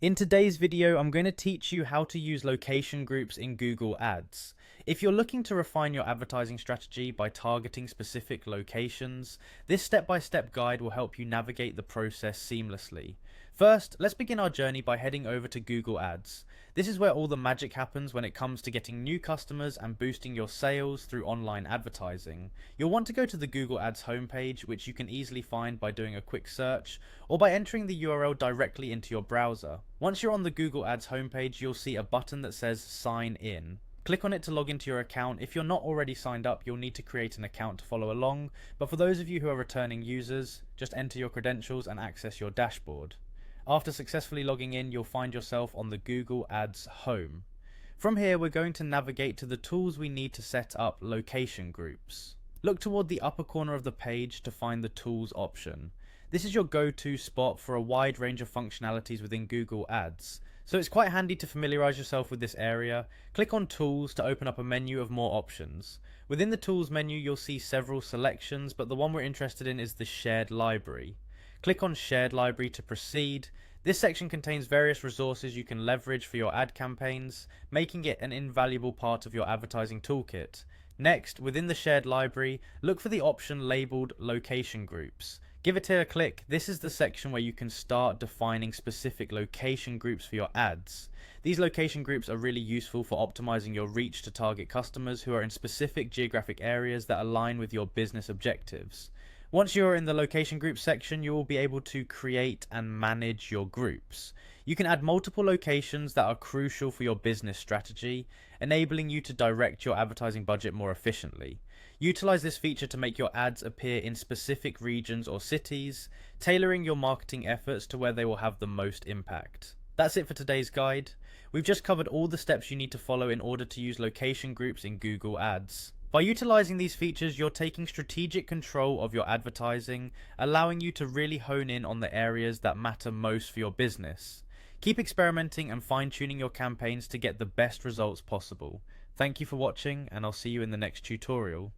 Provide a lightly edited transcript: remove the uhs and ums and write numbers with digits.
In today's video, I'm going to teach you how to use location groups in Google Ads. If you're looking to refine your advertising strategy by targeting specific locations, this step-by-step guide will help you navigate the process seamlessly. First, let's begin our journey by heading over to Google Ads. This is where all the magic happens when it comes to getting new customers and boosting your sales through online advertising. You'll want to go to the Google Ads homepage, which you can easily find by doing a quick search or by entering the URL directly into your browser. Once you're on the Google Ads homepage, you'll see a button that says Sign In. Click on it to log into your account. If you're not already signed up, you'll need to create an account to follow along, but for those of you who are returning users, just enter your credentials and access your dashboard. After successfully logging in, you'll find yourself on the Google Ads home. From here, we're going to navigate to the tools we need to set up location groups. Look toward the upper corner of the page to find the Tools option. This is your go-to spot for a wide range of functionalities within Google Ads, so it's quite handy to familiarize yourself with this area. Click on Tools to open up a menu of more options. Within the Tools menu, you'll see several selections, but the one we're interested in is the Shared Library. Click on Shared Library to proceed. This section contains various resources you can leverage for your ad campaigns, making it an invaluable part of your advertising toolkit. Next, within the Shared Library, look for the option labeled Location Groups. Give it a click. This is the section where you can start defining specific location groups for your ads. These location groups are really useful for optimizing your reach to target customers who are in specific geographic areas that align with your business objectives. Once you're in the location group section, you will be able to create and manage your groups. You can add multiple locations that are crucial for your business strategy, enabling you to direct your advertising budget more efficiently. Utilize this feature to make your ads appear in specific regions or cities, tailoring your marketing efforts to where they will have the most impact. That's it for today's guide. We've just covered all the steps you need to follow in order to use location groups in Google Ads. By utilizing these features, you're taking strategic control of your advertising, allowing you to really hone in on the areas that matter most for your business. Keep experimenting and fine-tuning your campaigns to get the best results possible. Thank you for watching, and I'll see you in the next tutorial.